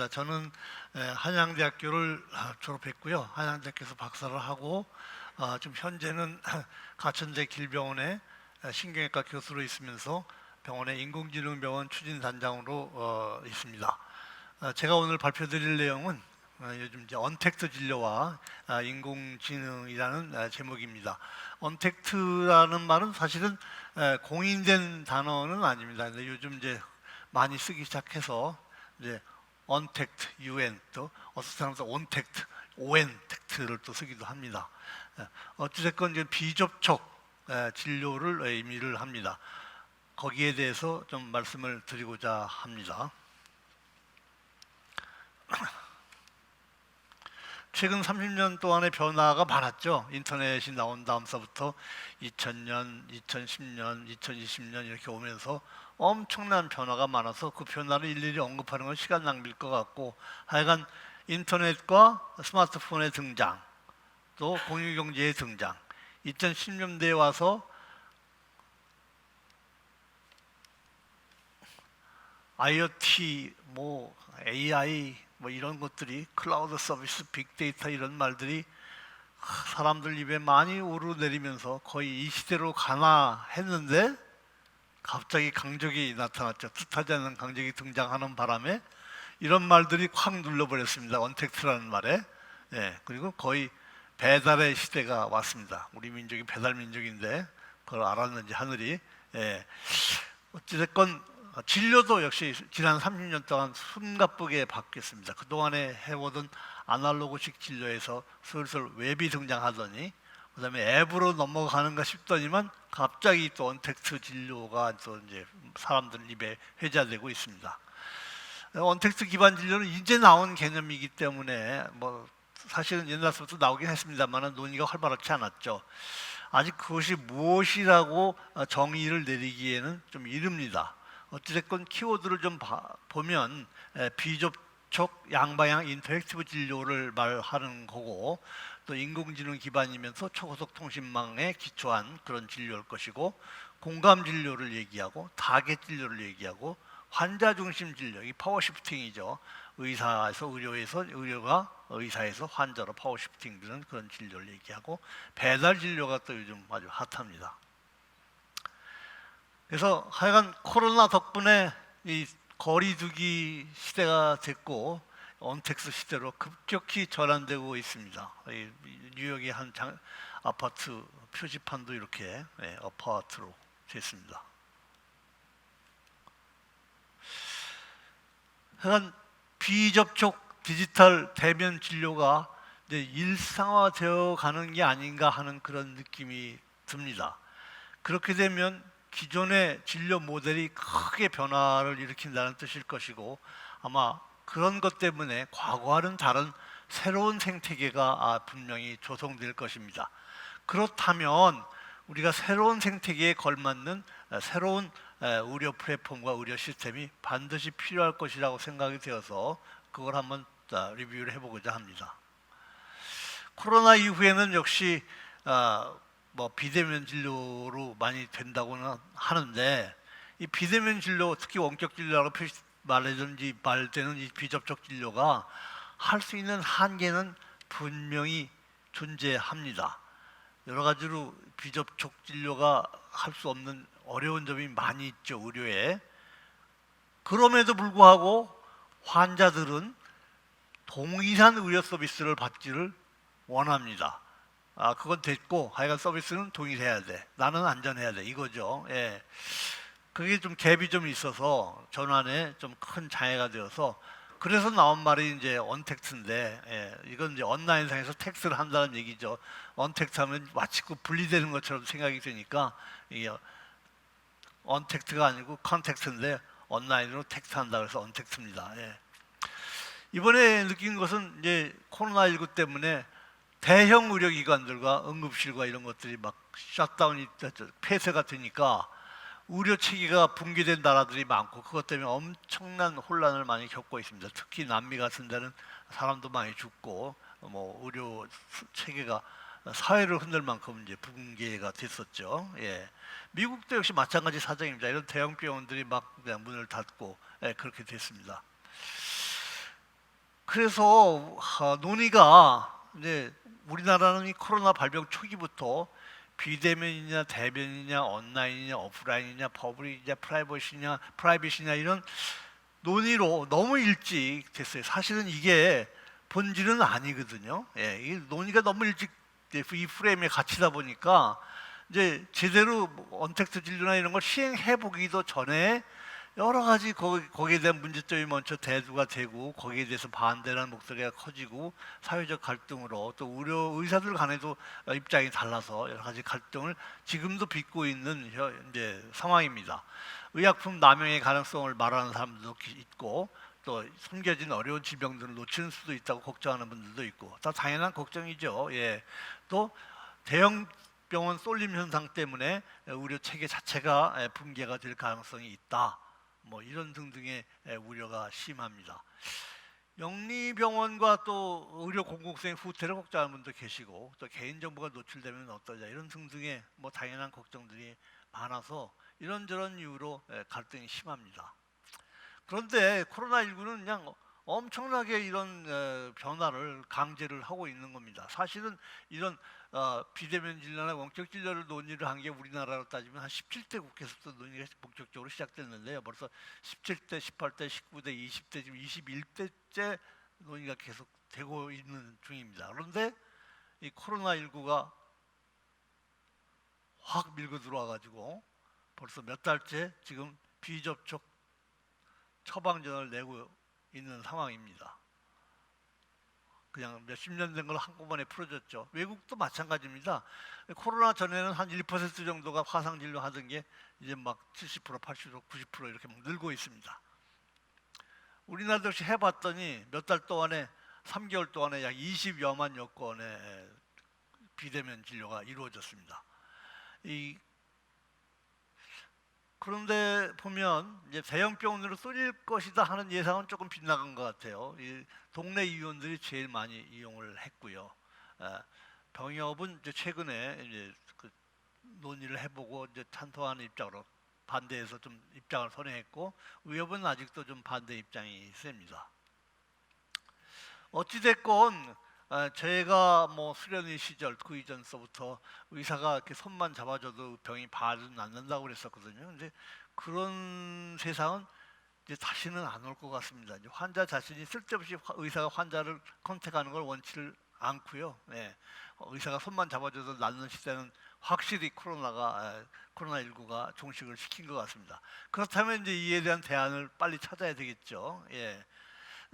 저는 한양대학교를 졸업했고요. 한양대학교에서 박사를 하고 지금 현재는 가천대 길병원의 신경외과 교수로 있으면서 병원의 인공지능병원 추진단장으로 있습니다. 제가 오늘 발표드릴 내용은 요즘 이제 언택트 진료와 인공지능이라는 제목입니다. 언택트라는 말은 사실은 공인된 단어는 아닙니다. 근데 요즘 이제 많이 쓰기 시작해서 이제 언택트, UN 또 어떤 사람은 온택트, ON택트를 또 쓰기도 합니다. 어찌됐건 이제 비접촉 진료를 의미를 합니다. 거기에 대해서 좀 말씀을 드리고자 합니다. 최근 30년 동안의 변화가 많았죠. 인터넷이 나온 다음서부터 2000년, 2010년, 2020년 이렇게 오면서 엄청난 변화가 많아서 그 변화를 일일이 언급하는 건 시간 낭비일 것 같고, 하여간 인터넷과 스마트폰의 등장, 또 공유경제의 등장, 2010년대에 와서 IoT, AI 이런 것들이, 클라우드 서비스, 빅데이터 이런 말들이 사람들 입에 많이 오르내리면서 거의 이 시대로 가나 했는데 갑자기 강적이 나타났죠. 뜻하지 않은 강적이 등장하는 바람에 이런 말들이 확 눌러버렸습니다. 언택트라는 말에. 그리고 거의 배달의 시대가 왔습니다. 우리 민족이 배달 민족인데 그걸 알았는지 하늘이. 어찌됐건 진료도 역시 지난 30년 동안 숨가쁘게 바뀌었습니다. 그동안에 해오던 아날로그식 진료에서 슬슬 웹이 등장하더니, 그 다음에 앱으로 넘어가는가 싶더니만 갑자기 또 언택트 진료가 또 이제 사람들 입에 회자되고 있습니다. 언택트 기반 진료는 이제 나온 개념이기 때문에 사실은 옛날부터 나오긴 했습니다만 논의가 활발하지 않았죠. 아직 그것이 무엇이라고 정의를 내리기에는 좀 이릅니다. 어찌됐건 키워드를 좀 보면 비접촉 양방향 인터랙티브 진료를 말하는 거고, 또 인공지능 기반이면서 초고속 통신망에 기초한 그런 진료일 것이고, 공감 진료를 얘기하고 타겟 진료를 얘기하고 환자 중심 진료, 이 파워시프팅이죠. 의사에서 의료에서, 의료가 의사에서 환자로 파워시프팅 되는 그런 진료를 얘기하고, 배달 진료가 또 요즘 아주 핫합니다. 그래서 하여간 코로나 덕분에 이 거리두기 시대가 됐고 언택트 시대로 급격히 전환되고 있습니다. 뉴욕의 한 아파트 표지판도 이렇게 아파트로 됐습니다. 하여간 비접촉 디지털 대면 진료가 이제 일상화되어 가는 게 아닌가 하는 그런 느낌이 듭니다. 그렇게 되면 기존의 진료 모델이 크게 변화를 일으킨다는 뜻일 것이고, 아마 그런 것 때문에 과거와는 다른 새로운 생태계가 분명히 조성될 것입니다. 그렇다면 우리가 새로운 생태계에 걸맞는 새로운 의료 플랫폼과 의료 시스템이 반드시 필요할 것이라고 생각이 되어서 그걸 한번 리뷰를 해보고자 합니다. 코로나 이후에는 역시 비대면 진료로 많이 된다고는 하는데, 이 비대면 진료, 특히 원격 진료라고 말되는 이 비접촉 진료가 할 수 있는 한계는 분명히 존재합니다. 여러 가지로 비접촉 진료가 할 수 없는 어려운 점이 많이 있죠, 의료에. 그럼에도 불구하고 환자들은 동일한 의료 서비스를 받기를 원합니다. 그건 됐고 하여간 서비스는 동일해야 돼. 나는 안전해야 돼. 이거죠. 그게 좀 갭이 좀 있어서 전환에 좀 큰 장애가 되어서, 그래서 나온 말이 이제 언택트인데, 이건 이제 온라인상에서 텍스를 한다는 얘기죠. 언택트 하면 마치 그 분리되는 것처럼 생각이 되니까 이게 언택트가 아니고 컨택트인데 온라인으로 텍스트 한다 그래서 언택트입니다. 이번에 느낀 것은 이제 코로나19 때문에 대형 의료기관들과 응급실과 이런 것들이 막 셧다운이 폐쇄가 되니까 의료 체계가 붕괴된 나라들이 많고, 그것 때문에 엄청난 혼란을 많이 겪고 있습니다. 특히 남미 같은 데는 사람도 많이 죽고 의료 체계가 사회를 흔들 만큼 이제 붕괴가 됐었죠. 미국도 역시 마찬가지 사정입니다. 이런 대형 병원들이 막 그냥 문을 닫고 그렇게 됐습니다. 그래서 논의가 이제 우리나라는 이 코로나 발병 초기부터 비대면이냐 대면이냐 온라인이냐 오프라인이냐 퍼블릭이냐 프라이빗이냐 이런 논의로 너무 일찍 됐어요. 사실은 이게 본질은 아니거든요. 예, 이 논의가 너무 일찍 이 프레임에 갇히다 보니까 이제 제대로 언택트 진료나 이런 걸 시행해 보기도 전에 여러 가지 거기에 대한 문제점이 먼저 대두가 되고 거기에 대해서 반대라는 목소리가 커지고 사회적 갈등으로 또 의사들 간에도 입장이 달라서 여러 가지 갈등을 지금도 빚고 있는 이제 상황입니다. 의약품 남용의 가능성을 말하는 사람들도 있고 또 숨겨진 어려운 질병들을 놓치는 수도 있다고 걱정하는 분들도 있고 다 당연한 걱정이죠. 예. 또 대형 병원 쏠림 현상 때문에 의료 체계 자체가 붕괴가 될 가능성이 있다. 뭐 이런 등등의 우려가 심합니다. 영리병원과 또 의료 공공성의 후퇴를 걱정하는 분도 계시고 또 개인정보가 노출되면 어떠냐 이런 등등의 뭐 당연한 걱정들이 많아서 이런저런 이유로 갈등이 심합니다. 그런데 코로나19는 그냥 엄청나게 이런 변화를 강제를 하고 있는 겁니다. 사실은 이런 비대면 진료나 원격 진료를 논의를 한 게 우리나라로 따지면 한 17대 국회에서부터 논의가 본격적으로 시작됐는데요. 벌써 17대, 18대, 19대, 20대, 지금 21대째 논의가 계속 되고 있는 중입니다. 그런데 이 코로나19가 확 밀고 들어와가지고 벌써 몇 달째 지금 비접촉 처방전을 내고 있는 상황입니다. 그냥 몇십 년 된 걸 한꺼번에 풀어줬죠. 외국도 마찬가지입니다. 코로나 전에는 한 1% 정도가 화상진료 하던 게 이제 막 70%, 80%, 90% 이렇게 막 늘고 있습니다. 우리나라도 역시 해봤더니 몇 달 동안에 3개월 동안에 약 20여만여 건의 비대면 진료가 이루어졌습니다. 그런데 보면 이제 대형 병원으로 쏠릴 것이다 하는 예상은 조금 빗나간 것 같아요. 이 동네 의원들이 제일 많이 이용을 했고요. 병협은 이제 최근에 이제 그 논의를 해보고 이제 찬성하는 입장으로 반대해서 좀 입장을 선회했고 의협은 아직도 좀 반대 입장이 셉니다. 어찌됐건 제가 뭐 수련의 시절 그 이전서부터 의사가 이렇게 손만 잡아줘도 병이 반은 낫는다고 그랬었거든요. 근데 그런 세상은 이제 다시는 안 올 것 같습니다. 이제 환자 자신이 쓸데없이 의사가 환자를 컨택하는 걸 원치를 않고요. 네. 의사가 손만 잡아줘도 낫는 시대는 확실히 코로나19가 종식을 시킨 것 같습니다. 그렇다면 이제 이에 대한 대안을 빨리 찾아야 되겠죠. 예.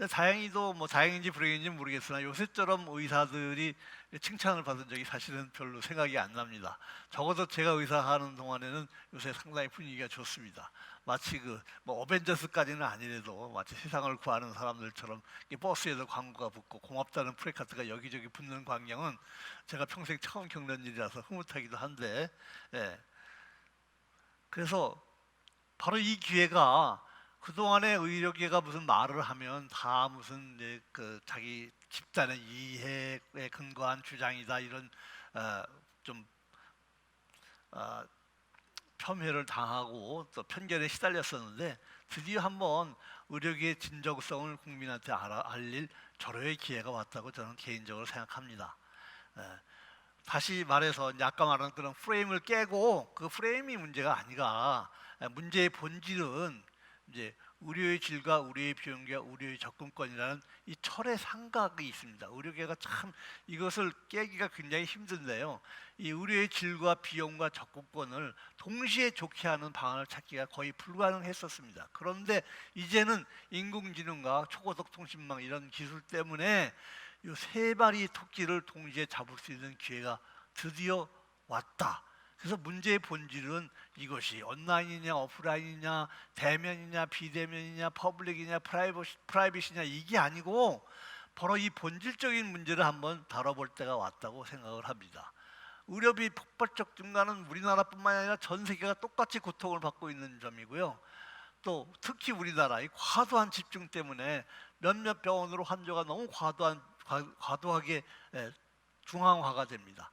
다행히도 뭐 다행인지 불행인지 모르겠으나 요새처럼 의사들이 칭찬을 받은 적이 사실은 별로 생각이 안 납니다. 적어도 제가 의사하는 동안에는 요새 상당히 분위기가 좋습니다. 마치 뭐 어벤져스까지는 아니래도 마치 세상을 구하는 사람들처럼 버스에도 광고가 붙고 고맙다는 프레카트가 여기저기 붙는 광경은 제가 평생 처음 겪는 일이라서 흐뭇하기도 한데, 예. 그래서 바로 이 기회가 그동안에 의료계가 무슨 말을 하면 다 무슨 자기 집단의 이해에 근거한 주장이다 이런 좀 폄훼를 당하고 또 편견에 시달렸었는데 드디어 한번 의료계의 진정성을 국민한테 알릴 절호의 기회가 왔다고 저는 개인적으로 생각합니다. 다시 말해서 아까 말한 그런 프레임을 깨고 그 프레임이 문제가 아니라 문제의 본질은 이제 의료의 질과 의료의 비용과 의료의 접근권이라는 이 철의 상각이 있습니다. 의료계가 참 이것을 깨기가 굉장히 힘든데요. 이 의료의 질과 비용과 접근권을 동시에 좋게 하는 방안을 찾기가 거의 불가능했었습니다. 그런데 이제는 인공지능과 초고속 통신망 이런 기술 때문에 이 세 마리 토끼를 동시에 잡을 수 있는 기회가 드디어 왔다. 그래서 문제의 본질은 이것이 온라인이냐 오프라인이냐 대면이냐 비대면이냐 퍼블릭이냐 프라이빗이냐 이게 아니고 바로 이 본질적인 문제를 한번 다뤄볼 때가 왔다고 생각을 합니다. 의료비 폭발적 증가는 우리나라뿐만 아니라 전 세계가 똑같이 고통을 받고 있는 점이고요. 또 특히 우리나라 이 과도한 집중 때문에 몇몇 병원으로 환자가 너무 과도하게 중앙화가 됩니다.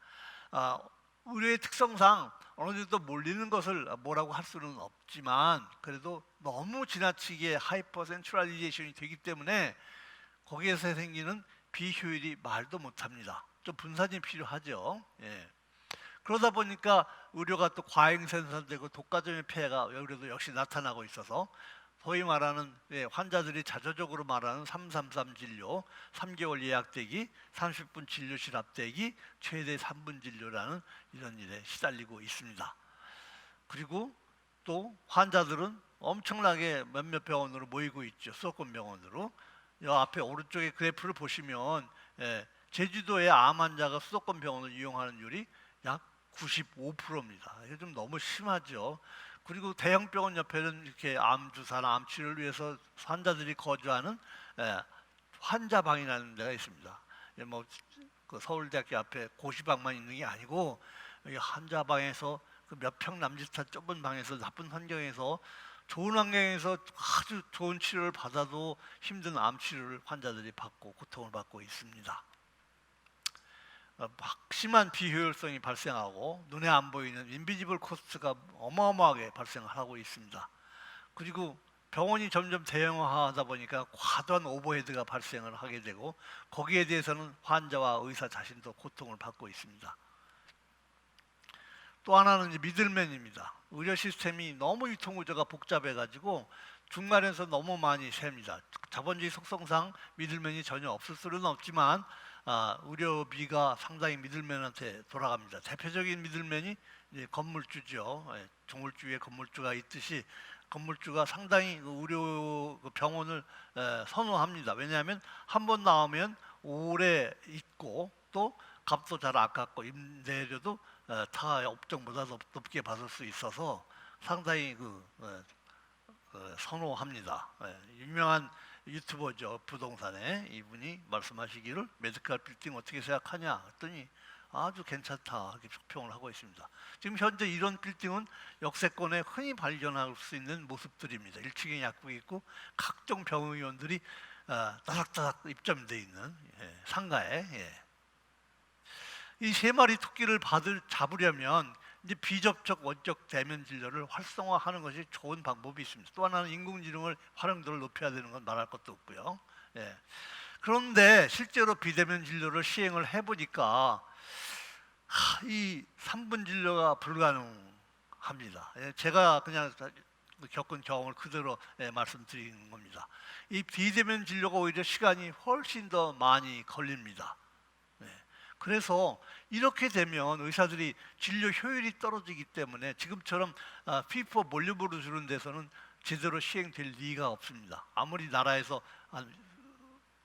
의료의 특성상 어느 정도 몰리는 것을 뭐라고 할 수는 없지만 그래도 너무 지나치게 하이퍼 센트럴리제이션이 되기 때문에 거기에서 생기는 비효율이 말도 못합니다. 좀 분산이 필요하죠. 예. 그러다 보니까 의료가 또 과잉 생산되고 독과점의 폐해가 의료도 역시 나타나고 있어서 소위 말하는 환자들이 자조적으로 말하는 333 진료, 3개월 예약대기, 30분 진료실 앞대기, 최대 3분 진료라는 이런 일에 시달리고 있습니다. 그리고 또 환자들은 엄청나게 몇몇 병원으로 모이고 있죠. 수도권 병원으로. 이 앞에 오른쪽에 그래프를 보시면 제주도의 암 환자가 수도권 병원을 이용하는 율이 약 95%입니다. 이게 좀 너무 심하죠. 그리고 대형 병원 옆에는 이렇게 암 주사나 암 치료를 위해서 환자들이 거주하는 환자방이라는 데가 있습니다. 그 서울대학교 앞에 고시방만 있는 게 아니고 환자방에서 그 몇 평 남짓한 좁은 방에서 나쁜 환경에서 좋은 환경에서 아주 좋은 치료를 받아도 힘든 암 치료를 환자들이 받고 고통을 받고 있습니다. 심한 비효율성이 발생하고 눈에 안 보이는 인비지블 코스트가 어마어마하게 발생하고 있습니다. 그리고 병원이 점점 대형화하다 보니까 과도한 오버헤드가 발생을 하게 되고 거기에 대해서는 환자와 의사 자신도 고통을 받고 있습니다. 또 하나는 이제 미들맨입니다. 의료 시스템이 너무 유통구조가 복잡해가지고 중간에서 너무 많이 셉니다. 자본주의 속성상 미들맨이 전혀 없을 수는 없지만 의료비가 상당히 미들맨한테 돌아갑니다. 대표적인 미들맨이 이제 건물주죠. 종물주 위에 건물주가 있듯이 건물주가 상당히 의료 병원을 선호합니다. 왜냐하면 한 번 나오면 오래 있고 또 값도 잘 아깝고 임대료도 타 업종보다 높게 받을 수 있어서 상당히 선호합니다. 유명한 유튜버죠. 부동산에 이분이 말씀하시기를 메디컬 빌딩 어떻게 생각하냐 했더니 아주 괜찮다 이렇게 평을 하고 있습니다. 지금 현재 이런 빌딩은 역세권에 흔히 발견할 수 있는 모습들입니다. 1층에 약국이 있고 각종 병의원들이 따닥따닥 입점되어 있는 상가에 이 세 마리 토끼를 잡으려면 이제 비접촉 원격 대면 진료를 활성화하는 것이 좋은 방법이 있습니다. 또 하나는 인공지능을 활용도를 높여야 되는 건 말할 것도 없고요. 그런데 실제로 비대면 진료를 시행을 해보니까 이 3분 진료가 불가능합니다. 제가 그냥 겪은 경험을 그대로 말씀드리는 겁니다. 이 비대면 진료가 오히려 시간이 훨씬 더 많이 걸립니다. 그래서 이렇게 되면 의사들이 진료 효율이 떨어지기 때문에 지금처럼 피포 몰림으로 주는 데서는 제대로 시행될 리가 없습니다. 아무리 나라에서 한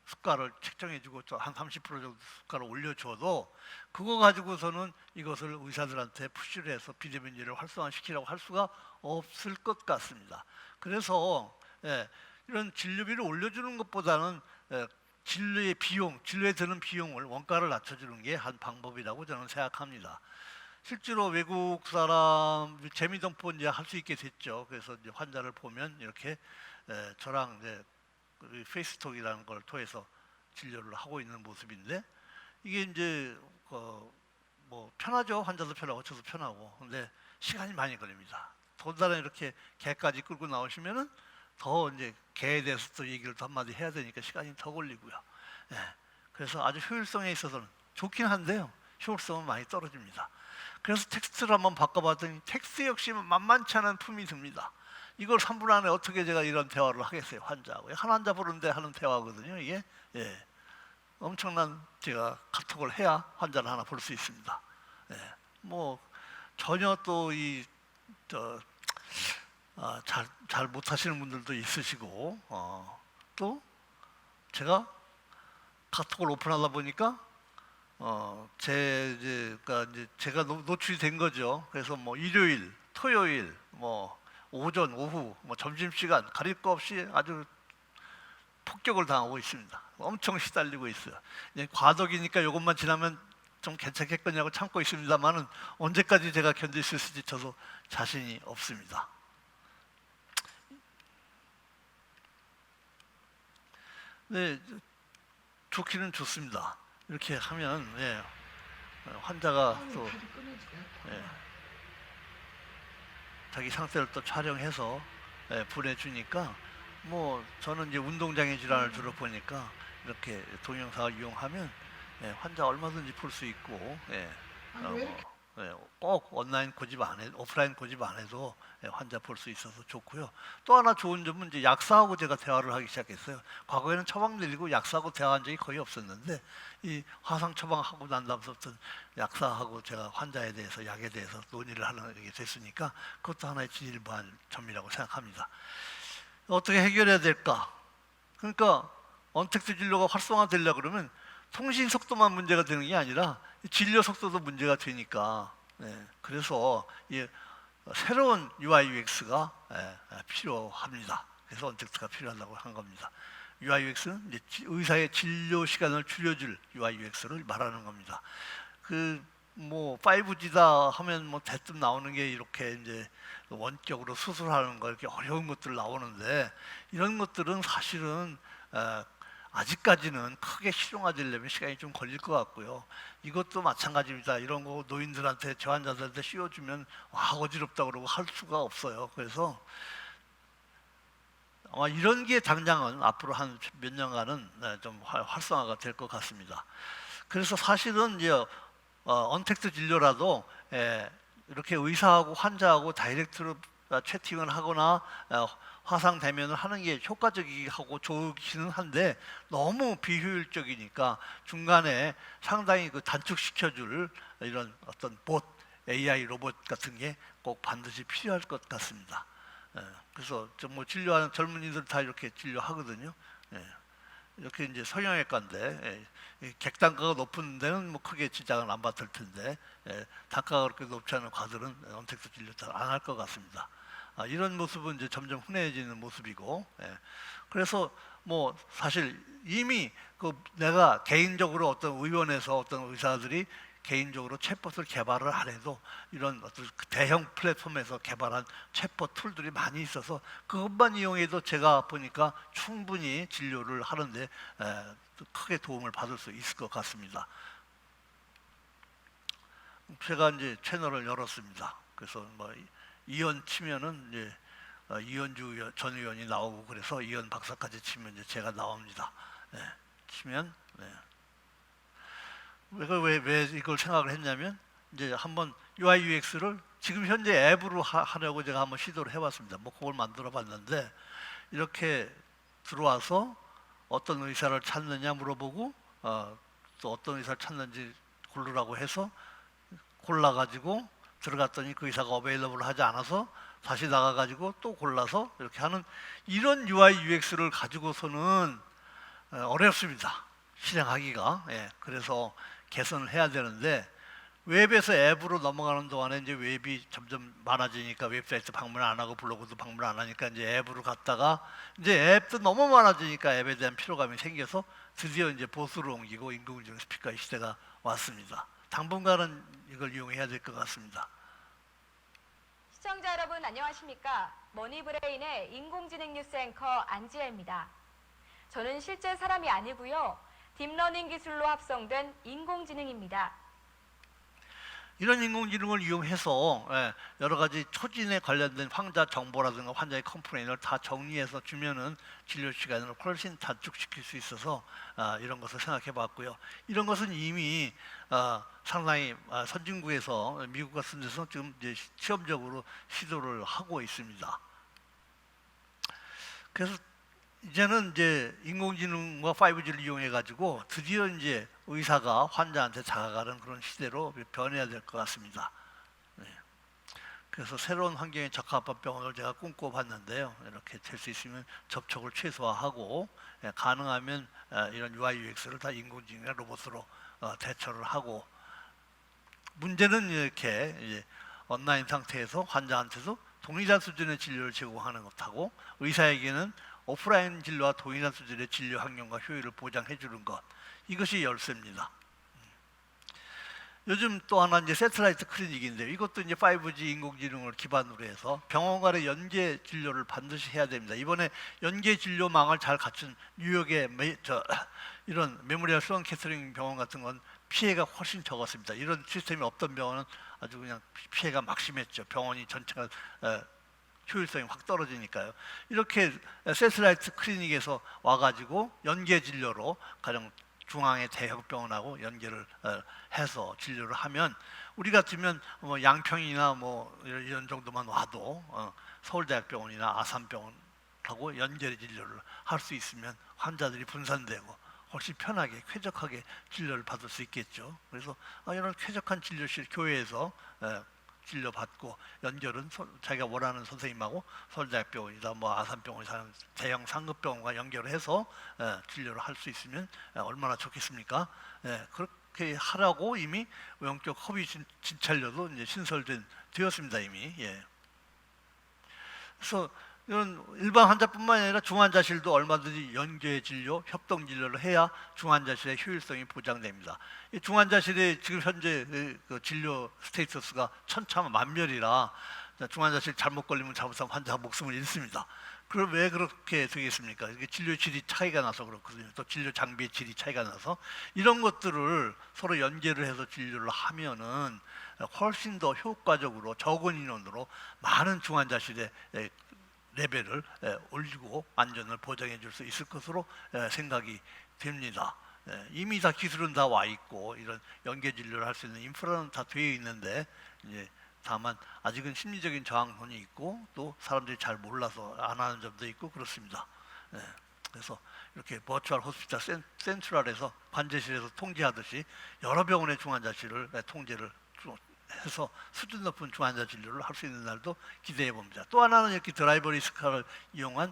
수가를 책정해주고 한 30% 정도 수가를 올려줘도 그거 가지고서는 이것을 의사들한테 푸시를 해서 비대면제를 활성화시키라고 할 수가 없을 것 같습니다. 그래서 이런 진료비를 올려주는 것보다는 진료의 비용, 진료에 드는 비용을 원가를 낮춰주는 게 한 방법이라고 저는 생각합니다. 실제로 외국 사람 재미동포 이제 할 수 있게 됐죠. 그래서 이제 환자를 보면 이렇게 저랑 이제 페이스톡이라는 걸 통해서 진료를 하고 있는 모습인데 이게 이제 뭐 편하죠. 환자도 편하고 저도 편하고. 근데 시간이 많이 걸립니다. 더군다나 이렇게 개까지 끌고 나오시면은 더 이제 개에 대해서 또 얘기를 더 한마디 해야 되니까 시간이 더 걸리고요. 그래서 아주 효율성에 있어서는 좋긴 한데요. 효율성은 많이 떨어집니다. 그래서 텍스트를 한번 바꿔봤더니 텍스트 역시 만만치 않은 품이 듭니다. 이걸 3분 안에 어떻게 제가 이런 대화를 하겠어요, 환자하고. 한 환자 보는데 하는 대화거든요, 이게. 엄청난 제가 카톡을 해야 환자를 하나 볼 수 있습니다. 뭐 전혀 또 잘 못하시는 분들도 있으시고 또 제가 카톡을 오픈하다 보니까 제가 노출이 된 거죠. 그래서 뭐 일요일, 토요일, 뭐 오전, 오후, 뭐 점심시간 가릴 거 없이 아주 폭격을 당하고 있습니다. 엄청 시달리고 있어요. 과덕이니까 이것만 지나면 좀 괜찮겠거냐고 참고 있습니다만은 언제까지 제가 견딜 수 있을지 저도 자신이 없습니다. 네, 좋기는 좋습니다. 이렇게 하면 환자가 또 자기 상태를 또 촬영해서 보내주니까 뭐 저는 이제 운동장애 질환을 주로 보니까 이렇게 동영상을 이용하면 환자 얼마든지 볼 수 있고 꼭 온라인 고집 안 해, 오프라인 고집 안 해도 환자 볼 수 있어서 좋고요. 또 하나 좋은 점은 이제 약사하고 제가 대화를 하기 시작했어요. 과거에는 처방 내리고 약사하고 대화한 적이 거의 없었는데 이 화상 처방하고 난 다음부터 약사하고 제가 환자에 대해서 약에 대해서 논의를 하게 됐으니까 그것도 하나의 진일보한 점이라고 생각합니다. 어떻게 해결해야 될까? 그러니까 언택트 진료가 활성화되려고 그러면 통신 속도만 문제가 되는 게 아니라 진료 속도도 문제가 되니까 그래서 이 새로운 UI UX가 필요합니다. 그래서 언택트가 필요하다고 한 겁니다. UI UX는 이제 의사의 진료 시간을 줄여줄 UI UX를 말하는 겁니다. 그 뭐 5G다 하면 뭐 대뜸 나오는 게 이렇게 이제 원격으로 수술하는 거 이렇게 어려운 것들 나오는데 이런 것들은 사실은 아직까지는 크게 실용화되려면 시간이 좀 걸릴 것 같고요. 이것도 마찬가지입니다. 이런 거 노인들한테 저환자들한테 씌워주면 와 어지럽다 그러고 할 수가 없어요. 그래서 아마 이런 게 당장은 앞으로 한 몇 년간은 좀 활성화가 될 것 같습니다. 그래서 사실은 이제 언택트 진료라도 이렇게 의사하고 환자하고 다이렉트로 채팅을 하거나 화상 대면을 하는 게 효과적이고 좋기는 한데 너무 비효율적이니까 중간에 상당히 그 단축시켜줄 이런 어떤 AI 로봇 같은 게 꼭 반드시 필요할 것 같습니다. 그래서 뭐 진료하는 젊은이들 다 이렇게 진료하거든요. 이렇게 이제 성형외과인데 객단가가 높은 데는 뭐 크게 지장을 안 받을 텐데 단가가 그렇게 높지 않은 과들은 언택트 진료 잘 안 할 것 같습니다. 이런 모습은 이제 점점 흔해지는 모습이고 그래서 뭐 사실 이미 그 내가 개인적으로 어떤 의원에서 어떤 의사들이 개인적으로 챗봇을 개발을 안 해도 이런 어떤 대형 플랫폼에서 개발한 챗봇 툴들이 많이 있어서 그것만 이용해도 제가 보니까 충분히 진료를 하는데 크게 도움을 받을 수 있을 것 같습니다. 제가 이제 채널을 열었습니다. 그래서 뭐 이현 치면은 이제 이현주 전 의원이 나오고 그래서 이현 박사까지 치면 이제 제가 나옵니다. 치면 왜 이걸 생각을 했냐면 이제 한번 UI UX를 지금 현재 앱으로 하려고 제가 한번 시도를 해봤습니다. 뭐 그걸 만들어 봤는데 이렇게 들어와서 어떤 의사를 찾느냐 물어보고 또 어떤 의사를 찾는지 고르라고 해서 골라가지고 들어갔더니 그 의사가 어베일러블 하지 않아서 다시 나가가지고 또 골라서 이렇게 하는 이런 UI UX를 가지고서는 어렵습니다. 실행하기가. 그래서 개선을 해야 되는데 웹에서 앱으로 넘어가는 동안에 이제 웹이 점점 많아지니까 웹사이트 방문 안 하고 블로그도 방문 안 하니까 이제 앱으로 갔다가 이제 앱도 너무 많아지니까 앱에 대한 피로감이 생겨서 드디어 이제 보스로 옮기고 인공지능 스피커의 시대가 왔습니다. 당분간은 이걸 이용해야 될 것 같습니다. 시청자 여러분 안녕하십니까? 머니브레인의 인공지능 뉴스 앵커 안지혜입니다. 저는 실제 사람이 아니고요. 딥러닝 기술로 합성된 인공지능입니다. 이런 인공지능을 이용해서 여러 가지 초진에 관련된 환자 정보라든가 환자의 컴플레인을 다 정리해서 주면은 진료 시간을 훨씬 단축시킬 수 있어서 이런 것을 생각해 봤고요. 이런 것은 이미 상당히 선진국에서 미국 같은 데서 지금 이제 시험적으로 시도를 하고 있습니다. 그래서 이제는 이제 인공지능과 5G를 이용해 가지고 드디어 이제 의사가 환자한테 다가가는 그런 시대로 변해야 될 것 같습니다. 그래서 새로운 환경에 적합한 병원을 제가 꿈꿔봤는데요. 이렇게 될 수 있으면 접촉을 최소화하고 가능하면 이런 UI UX를 다 인공지능이나 로봇으로 대처를 하고 문제는 이렇게 이제 온라인 상태에서 환자한테도 동일한 수준의 진료를 제공하는 것하고 의사에게는 오프라인 진료와 동일한 수준의 진료 환경과 효율을 보장해 주는 것 이것이 열쇠입니다. 요즘 또 하나 이제 새틀라이트 클리닉인데요. 이것도 이제 5G 인공지능을 기반으로 해서 병원 간의 연계 진료를 반드시 해야 됩니다. 이번에 연계 진료망을 잘 갖춘 뉴욕의 이런 메모리얼 슬론 캐서링 병원 같은 건 피해가 훨씬 적었습니다. 이런 시스템이 없던 병원은 아주 그냥 피해가 막심했죠. 병원이 전체가 효율성이 확 떨어지니까요. 이렇게 세틀라이트 클리닉에서 와가지고 연계 진료로 가령 중앙의 대형병원하고 연계를 해서 진료를 하면 우리 같으면 뭐 양평이나 뭐 이런 정도만 와도 서울대학병원이나 아산병원하고 연계 진료를 할 수 있으면 환자들이 분산되고 훨씬 편하게 쾌적하게 진료를 받을 수 있겠죠. 그래서 이런 쾌적한 진료실 교회에서 진료받고 연결은 자기가 원하는 선생님하고 서울대학병원이다 뭐 아산병원이 사는 대형 상급병원과 연결을 해서 진료를 할 수 있으면 얼마나 좋겠습니까? 그렇게 하라고 이미 원격 허위 진찰료도 이제 되었습니다 이미. 그래서 이런 일반 환자뿐만 아니라 중환자실도 얼마든지 연계 진료, 협동 진료를 해야 중환자실의 효율성이 보장됩니다. 이 중환자실의 지금 현재 그 진료 스테이터스가 천차만별이라 중환자실 잘못 걸리면 잘못하면 환자 목숨을 잃습니다. 그럼 왜 그렇게 되겠습니까? 이게 진료 질이 차이가 나서 그렇거든요. 또 진료 장비의 질이 차이가 나서 이런 것들을 서로 연계를 해서 진료를 하면은 훨씬 더 효과적으로 적은 인원으로 많은 중환자실의 레벨을 올리고 안전을 보장해 줄 수 있을 것으로 생각이 됩니다. 이미 다 기술은 다 와 있고 이런 연계 진료를 할 수 있는 인프라는 다 되어 있는데 이제 다만 아직은 심리적인 저항론이 있고 또 사람들이 잘 몰라서 안 하는 점도 있고 그렇습니다. 그래서 이렇게 버추얼 호스피탈 센트럴에서 관제실에서 통제하듯이 여러 병원의 중환자실을 통제를 해서 수준 높은 중환자 진료를 할 수 있는 날도 기대해 봅니다. 또 하나는 이렇게 드라이버 리스카를 이용한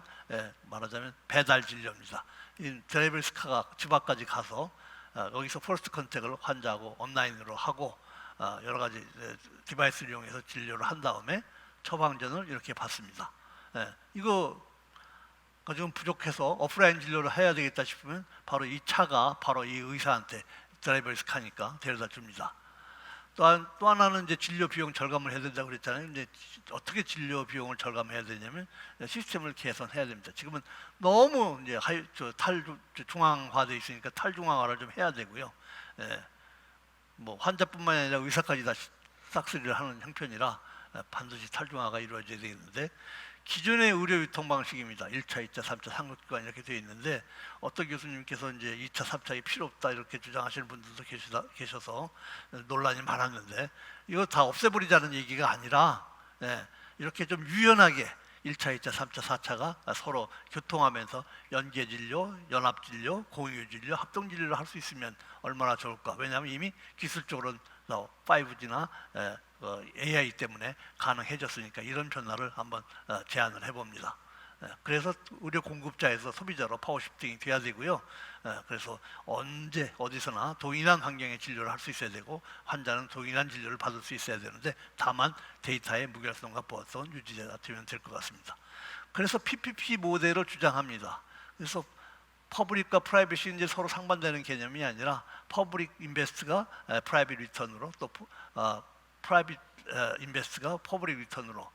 말하자면 배달 진료입니다. 이 드라이버 리스카가 집 앞까지 가서 여기서 퍼스트 컨택을 환자하고 온라인으로 하고 여러 가지 디바이스를 이용해서 진료를 한 다음에 처방전을 이렇게 받습니다. 이거 좀 부족해서 오프라인 진료를 해야 되겠다 싶으면 바로 이 차가 바로 이 의사한테 드라이버 리스카니까 데려다 줍니다. 또 하나는 이제 진료 비용 절감을 해야 된다고 그랬잖아요. 이제 어떻게 진료 비용을 절감해야 되냐면 시스템을 개선해야 됩니다. 지금은 너무 이제 중앙화돼 있으니까 탈중앙화를 좀 해야 되고요. 뭐 환자뿐만 아니라 의사까지 다 싹쓸이를 하는 형편이라 반드시 탈중화가 이루어져야 되겠는데 기존의 의료 유통 방식입니다. 1차, 2차, 3차 상급기관 이렇게 되어 있는데 어떤 교수님께서 이제 2차, 3차가 필요 없다 이렇게 주장하시는 분들도 계셔서 논란이 많았는데 이거 다 없애버리자는 얘기가 아니라 이렇게 좀 유연하게 1차, 2차, 3차, 4차가 서로 교통하면서 연계 진료, 연합 진료, 공유 진료, 합동 진료를 할 수 있으면 얼마나 좋을까. 왜냐하면 이미 기술적으로는 5G나 AI 때문에 가능해졌으니까 이런 변화를 한번 제안을 해봅니다. 그래서 의료 공급자에서 소비자로 파워시프팅이 돼야 되고요. 그래서 언제 어디서나 동일한 환경의 진료를 할 수 있어야 되고 환자는 동일한 진료를 받을 수 있어야 되는데 다만 데이터의 무결성과 보안성은 유지가 되면 될 것 같습니다. 그래서 PPP 모델을 주장합니다. 그래서 퍼블릭과 프라이빗이 이제 서로 상반되는 개념이 아니라 퍼블릭 인베스트가 프라이빗 리턴으로 또 프라이빗 인베스트가 퍼블릭 리턴으로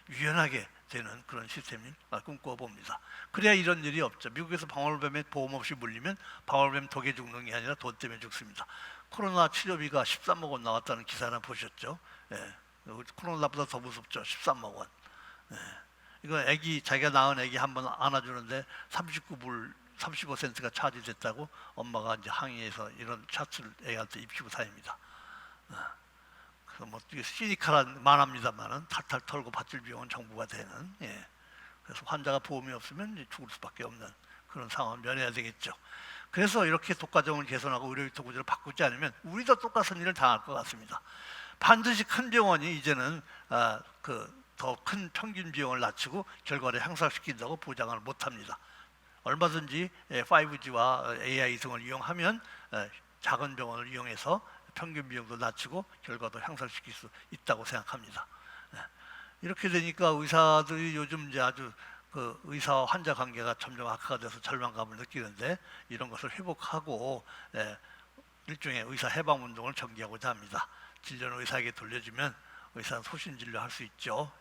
유연하게 되는 그런 시스템을 꿈꿔봅니다. 그래야 이런 일이 없죠. 미국에서 방울뱀에 보험 없이 물리면 방울뱀 독에 죽는 게 아니라 돈 때문에 죽습니다. 코로나 치료비가 13억 원 나왔다는 기사 하나 보셨죠? 코로나보다 더 무섭죠. 13억 원. 이거 자기가 낳은 아기 한 번 안아주는데 35센트가 차지됐다고 엄마가 이제 항의해서 이런 샷을 애한테 입히고 다닙니다. 그래서 뭐 시니컬한 만합니다만은 탈탈 털고 받칠 비용은 정부가 되는. 그래서 환자가 보험이 없으면 이제 죽을 수밖에 없는 그런 상황을 면해야 되겠죠. 그래서 이렇게 독과점을 개선하고 의료유통 구조를 바꾸지 않으면 우리도 똑같은 일을 당할 것 같습니다. 반드시 큰 병원이 이제는 더 큰 평균 비용을 낮추고 결과를 향상시킨다고 보장을 못합니다. 얼마든지 5G와 AI 등을 이용하면 작은 병원을 이용해서 평균 비용도 낮추고 결과도 향상시킬 수 있다고 생각합니다. 이렇게 되니까 의사들이 요즘 이제 아주 의사와 환자 관계가 점점 악화가 돼서 절망감을 느끼는데 이런 것을 회복하고 일종의 의사 해방 운동을 전개하고자 합니다. 진료는 의사에게 돌려주면 의사는 소신 진료할 수 있죠.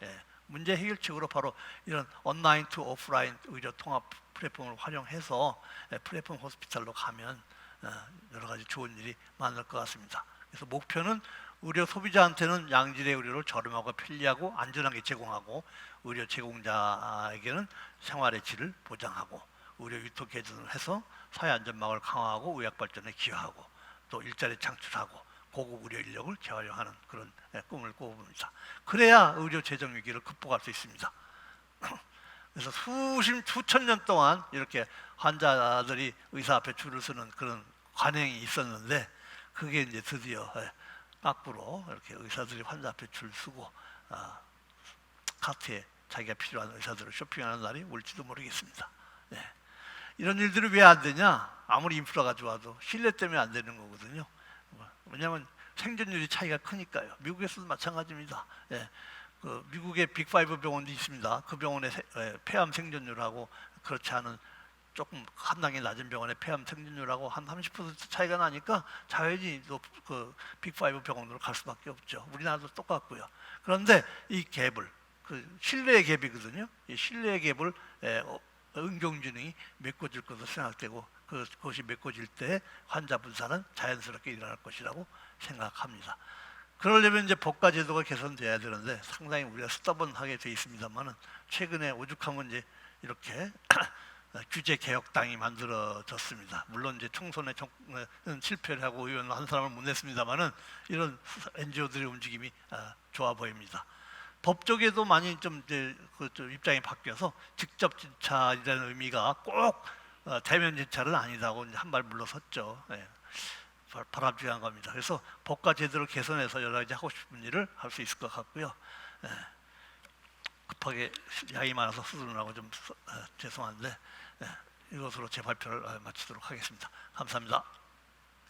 문제 해결책으로 바로 이런 온라인 투 오프라인 의료 통합 플랫폼을 활용해서 플랫폼 호스피탈로 가면 여러 가지 좋은 일이 많을 것 같습니다. 그래서 목표는 의료 소비자한테는 양질의 의료를 저렴하고 편리하고 안전하게 제공하고 의료 제공자에게는 생활의 질을 보장하고 의료 유통 개선을 해서 사회 안전망을 강화하고 의학 발전에 기여하고 또 일자리 창출하고 고급 의료 인력을 재활용하는 그런 꿈을 꿔봅니다. 그래야 의료 재정 위기를 극복할 수 있습니다. 그래서 수천 년 동안 이렇게 환자들이 의사 앞에 줄을 서는 그런 관행이 있었는데 그게 이제 드디어 거꾸로 이렇게 의사들이 환자 앞에 줄 서고 카트에 자기가 필요한 의사들을 쇼핑하는 날이 올지도 모르겠습니다. 네. 이런 일들이 왜 안 되냐? 아무리 인프라가 좋아도 신뢰 때문에 안 되는 거거든요. 왜냐하면 생존율이 차이가 크니까요. 미국에서도 마찬가지입니다. 예. 그 미국의 빅5 병원도 있습니다. 그 병원의 폐암 생존율하고 그렇지 않은 조금 한 단계 낮은 병원의 폐암 생존율하고 한 30% 차이가 나니까 자연히 그 빅5 병원으로 갈 수밖에 없죠. 우리나라도 똑같고요. 그런데 이 갭을 그 신뢰의 갭이거든요. 이 신뢰의 갭을 응용진흥이 메꿔줄 것으로 생각되고 그것이 메꿔질 때 환자 분산은 자연스럽게 일어날 것이라고 생각합니다. 그러려면 이제 법과 제도가 개선돼야 되는데 상당히 우리가 스터번하게 돼 있습니다만은 최근에 오죽하면 이제 이렇게 규제 개혁당이 만들어졌습니다. 물론 이제 총선에 실패를 하고 의원 한 사람을 못 냈습니다만은 이런 NGO들의 움직임이 좋아 보입니다. 법 쪽에도 많이 좀 이제 좀 입장이 바뀌어서 직접 진찰이라는 의미가 꼭 대면 진찰은 아니다고 한 발 물러섰죠. 예. 바람직한 겁니다. 그래서 법과 제도를 개선해서 여러 가지 하고 싶은 일을 할 수 있을 것 같고요. 예. 급하게 양이 많아서 수두룩하고 좀 죄송한데 이것으로 제 발표를 마치도록 하겠습니다. 감사합니다.